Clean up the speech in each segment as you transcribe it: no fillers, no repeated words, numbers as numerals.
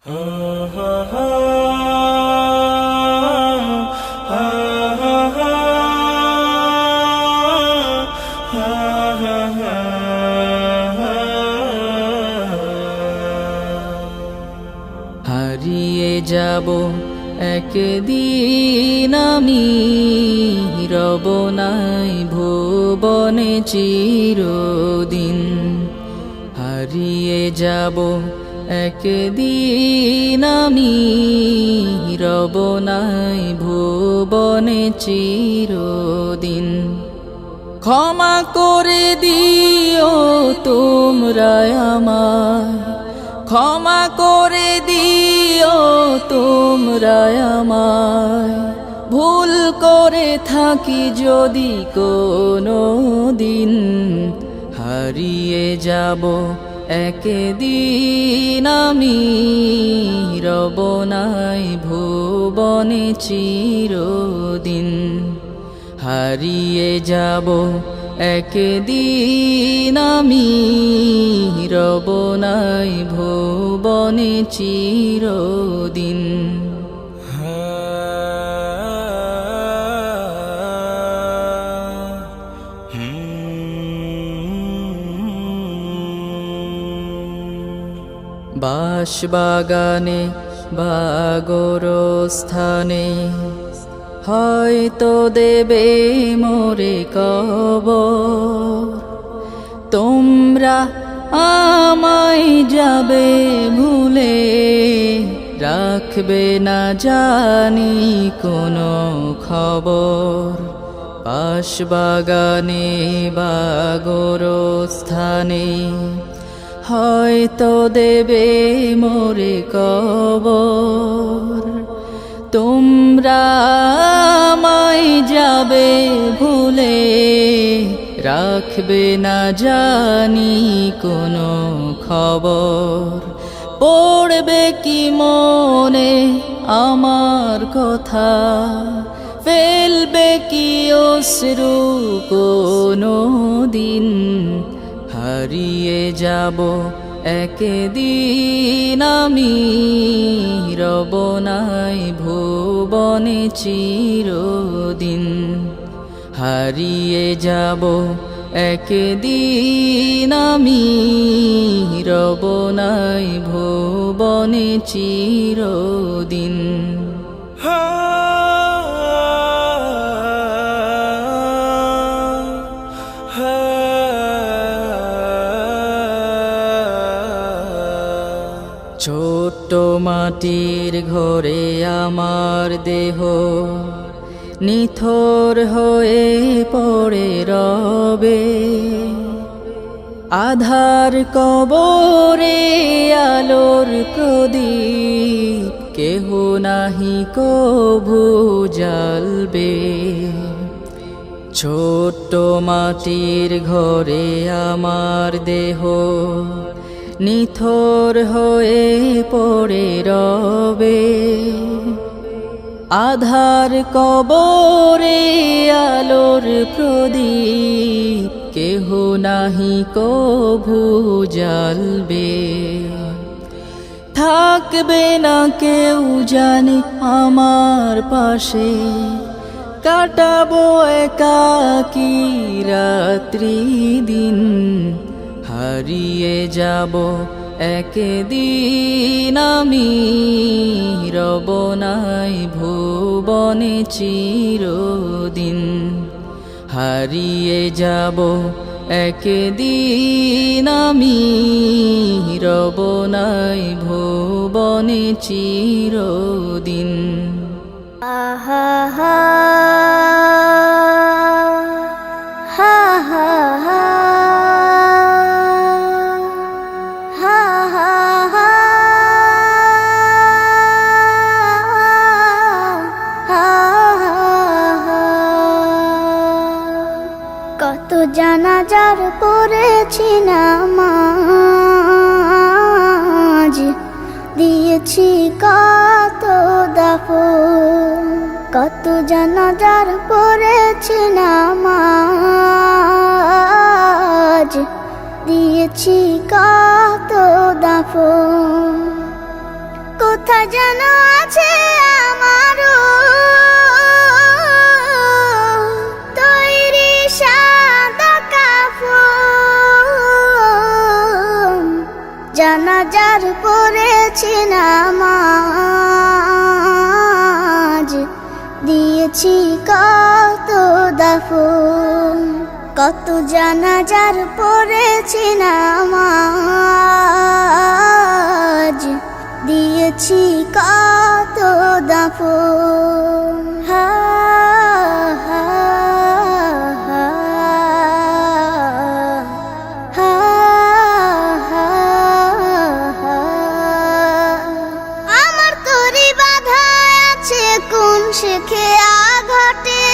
হারিয়ে যাব একদিন আমি, রব নাই ভুবনে চিরদিন। হারিয়ে যাব একদিন আমি, রব নাই ভুবনে চিরদিন। ক্ষমা করে দিও তোমরা আমায়, ক্ষমা করে দিও তোমরা আমায়, ভুল করে থাকি যদি কোনো দিন। হারিয়ে যাব একদিন আমি, রব নাই ভুবনে চিরদিন। হারিয়ে যাব একদিন আমি, রব নাই ভুবনে চিরদিন। বাঁশবাগানে বা গোরস্থানে হয়তো দেবে মোরে কবর। তোমরা আমায় যাবে ভুলে, রাখবে না জানি কোনো খবর। বাঁশবাগানে বা গোরস্থানে হয়তো দেবে মোরে কবর। তোমরা আমায় যাবে ভুলে, রাখবে না জানি কোনো খবর। পড়বে কি মনে আমার কথা, ফেলবে কি অশ্রু কোনো দিন। হারিয়ে যাব একদিন আমি, রব নাই ভুবনে চিরদিন। হারিয়ে যাব একদিন আমি, রব নাই ভুবনে চিরদিন। ছোট্ট মাটির ঘরে আমার দেহ নিথর হয়ে পড়ে রবে। আধার কবরে আলোর প্রদীপ কেহ নাহি কভু জ্বালবে। ছোট্ট মাটির ঘরে আমার দেহ নিথর হয়ে পড়ে রবে। আধার কবরে আলোর প্রদীপ কেহ নাহি কভু জ্বালবে। থাকবে না কেউ জানি আমার পাশে, কাটাবো একাকী রাত্রি দিন। হারিয়ে যাব একদিন আমি, রব নাই ভুবনে চিরদিন। হারিয়ে যাব একদিন আমি, রব নাই ভুবনে চিরদিন। আহা হা হা হা হা কত জানাজার পড়েছি নামাজ, দিয়েছি কত দাফন। কত জানাজার পড়েছি নামাজ, দিয়েছি কত দাফন। কোথায় যেন আছে আমারও তৈরি সাদা কাফন, জানাজার পড়েছি নামাজ, দিয়েছি কত দাফন, কত জানাজার পড়েছি নামাজ, দিয়েছি কত দাফন। হা হা হা হা হা হা। আমার তরি বাধা আছে কোন শেখে আঘাটে,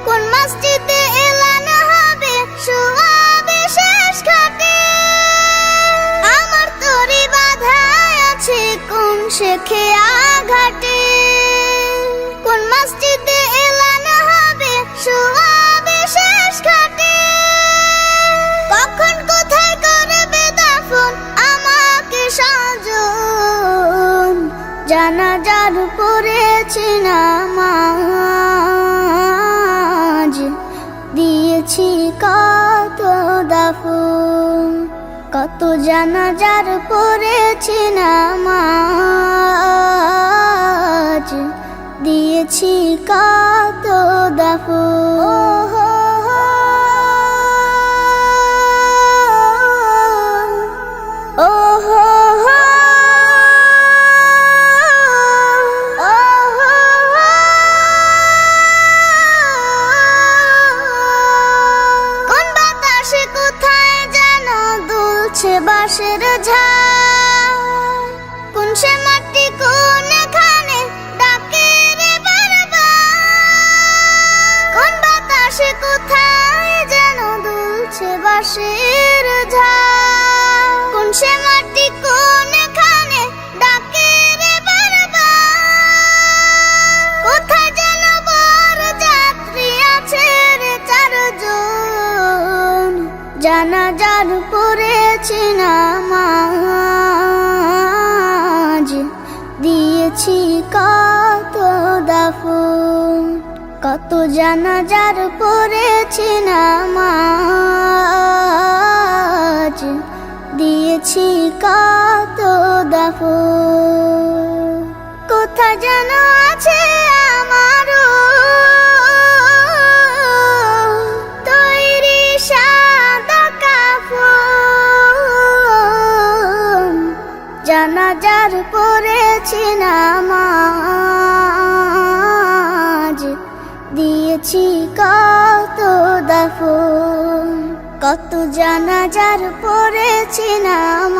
কোন মসজিদে এলান হবে শোয়াবে শেষ ঘাটে। আমার তরি বাধা আছে কোন শেখে আঘাটে, কোন মসজিদে এলান হবে শোয়াবে শেষ ঘাটে। কখন কোথায় করবে দাফন আমাকে সাজন, জানাজার পড়েছি নামাজ, দিয়েছি কত দাফন, কত জানাজার পড়েছি নামাজ, দিয়েছি কত দাফন। বাঁশের ঝাড় কোন সে মাটি কোনখানে ডাকে রে বারবার, কোন বাতাসে কোথায় যেন দুলছে বাঁশের ঝাড়, কোন সে মাটি কোনখানে ডাকে রে বারবার। কোথায় যেন বড় যাত্রী আছে রে চারজন, জানাজার পড়েছি নামাজ, দিয়েছি কত দাফন, কত জানাজার পড়েছি নামাজ, দিয়েছি কত দাফন। কোথায় যেন আছে আমারও তৈরি সাদা কাফন, জানাজার পড়েছি নামাজ, দিয়েছি কত দাফন, কত জানাজার পড়েছি নামাজ,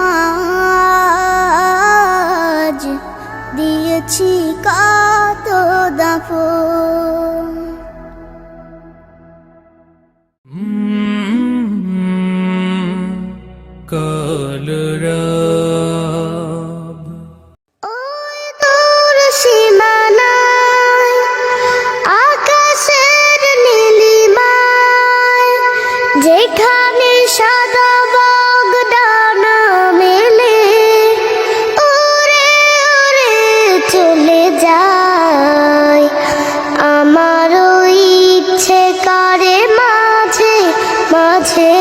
দিয়েছি কত দাফন। কলরব ওই দূর সীমানায় আকাশের নীলিমায়, যেখানে সাদা বগ ডানা মেলে উড়ে উড়ে চলে যায়। আমারও ইচ্ছে করে মাঝে মাঝে,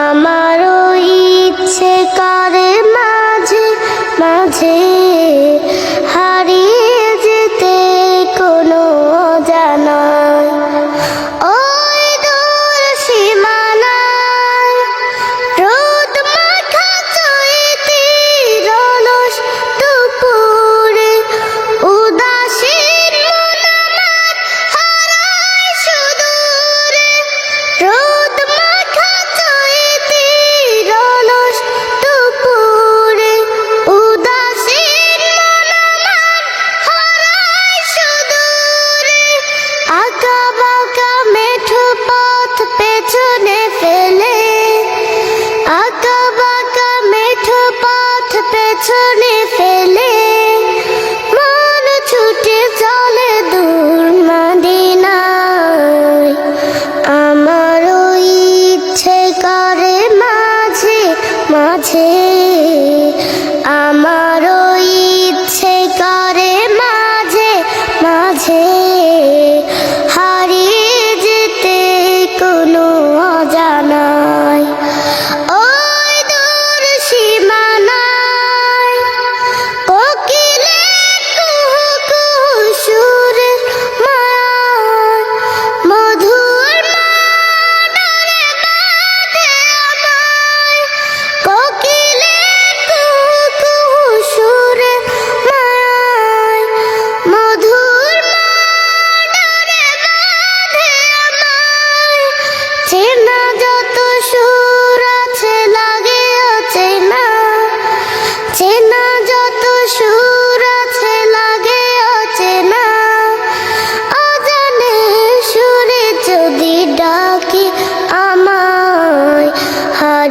আমারও ইচ্ছে করে মাঝে মাঝে হারিয়ে যেতে কোনো জানায়। ওই দূর সীমানায় রোদ মাখা চৈতির অলস দুপুরে উদাসীন মন আমার হারায় সুদূরে। রোদ মাখা চৈতির অলস দুপুরে উদাসীন মন আমার হারায় সুদূরে। আঁকা বাঁকা মেঠো পথ পেছনে ফেলে, আঁকা বাঁকা মেঠো পথ পেছনে ফেলে মন ছুটে চলে দূর মদিনায়। আমারও ইচ্ছে করে মাঝে মাঝে, আমার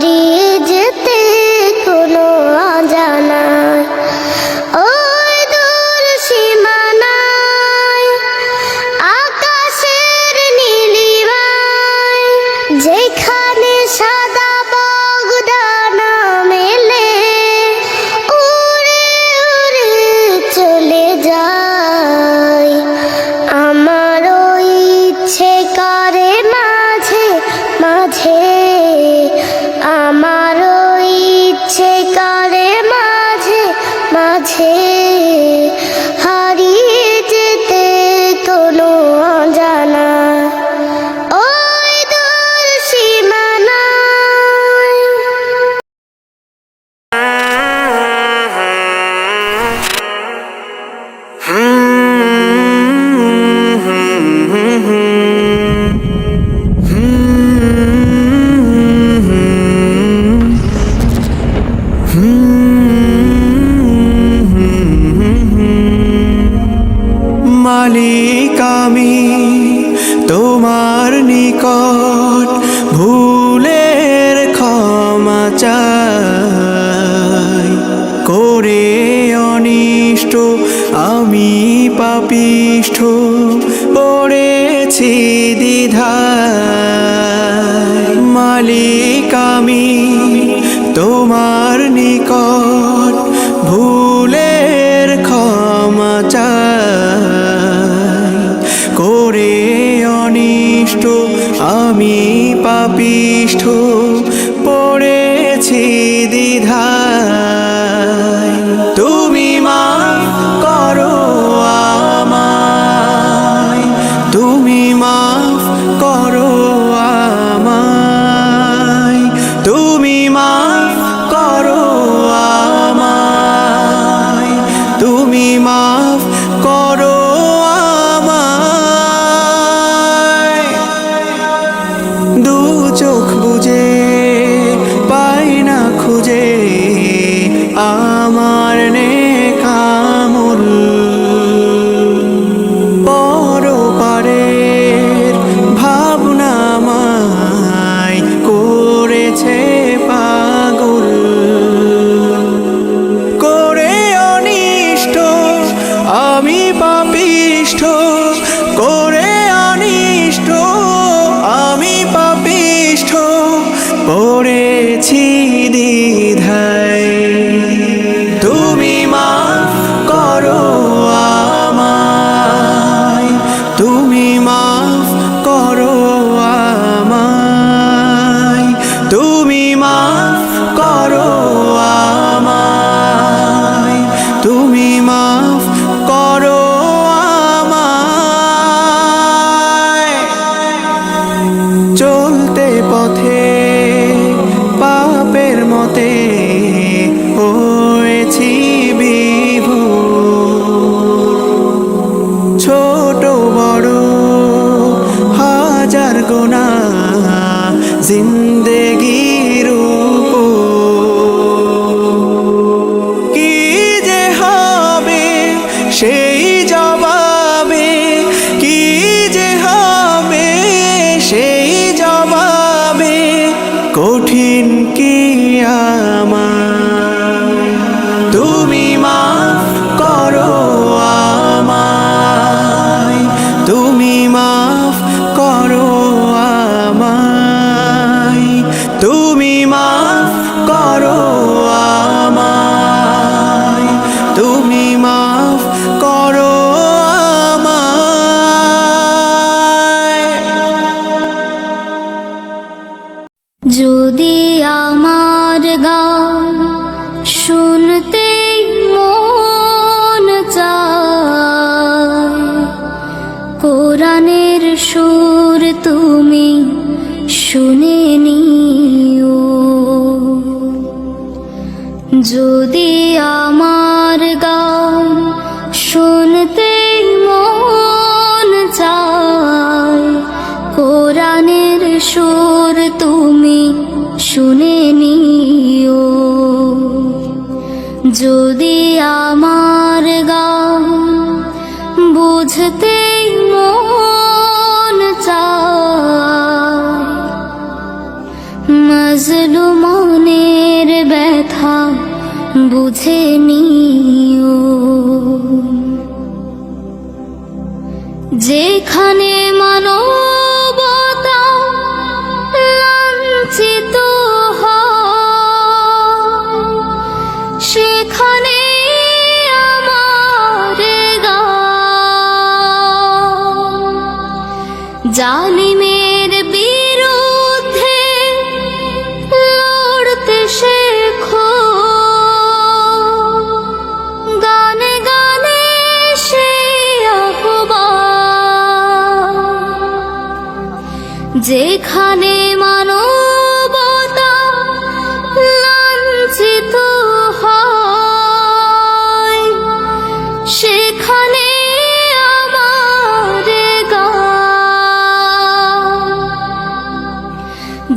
হারিয়ে যেতে কোনো অজানায়, ওই দূর সীমানায় আকাশের নীলিমায়, যেখানে সাদা বগদানা মেলে উড়ে উড়ে চলে যায়। আমারও ইচ্ছে করে মাঝে মাঝে, আমারও ইচ্ছে করে মাঝে মাঝে হারিয়ে যেতে কোনো অজানা, ওই দূর সীমানায়। মালিক আমি তোমার নিকট ভুলের ক্ষমা চাই, করে অনিষ্ট আমি পাপিষ্ঠ পড়েছি দ্বিধায়। মালিক আমি তোমার নিকট ভুলের ক্ষমা চাই, করে অনিষ্ট আমি পাপিষ্ঠ পড়েছি দ্বিধায়। তুমি মাফ করো আমায়, তুমি মাফ করো আমায়, তুমি মাফ করো আমায়, তুমি মাফ করো আমায়। দু চোখ বুঝে পাই না খুঁজে আমার নেক আমল, পরপারের ভাবনা আমায় করেছে পাগল, করে অনিষ্ট আমি পাপিষ্ঠ, করে অনিষ্ট আমি পাপিষ্ঠ পড়েছি দ্বিধায়। তুমি মাফ করো আমায়, তুমি মাফ করো আমায়, তুমি মাফ করো আমায়, তুমি মাফ করো আমায়। চলতে পথে পাপের মতে হয়েছি বিভোর, ছোট বড় হাজার গুনাহ জিন্দেগির উপর। কি যে হবে সেই জবাবে, কি যে হবে সেই জবাবে, কঠিন কিয়ামত। তুমি মাফ করো আমায়, তুমি মাফ করো আমায়, তুমি মাফ করো আমায়, তুমি মাফ করো আমায়। যদি আমার গান শুনতে মন চায়, কোরআনের সুর তুমি শুনে নিও। যদি আমার গান শুনতে মন চায়, কোরআনের সুর তুমি শুনে নিও। যদি আমার গান বুঝতে মন চায়, মজলুম বুঝে নিও। যেখানে মানবতা লাঞ্ছিত হয়, সেখানে আমার গান। জালিমের বিরুদ্ধে লড়তে শেখো, গানে গানে সে আহ্বান। যেখানে মানবতা লাঞ্ছিত হয়, সেখানে আমার গান।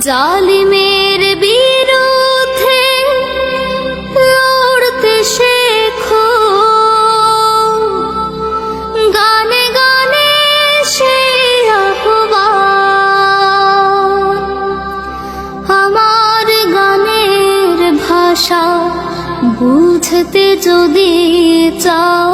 জালিমের বিরুদ্ধে লড়তে শেখো, গানে গানে সে আহ্বান। আমার গানের ভাষা বুঝতে যদি চাও,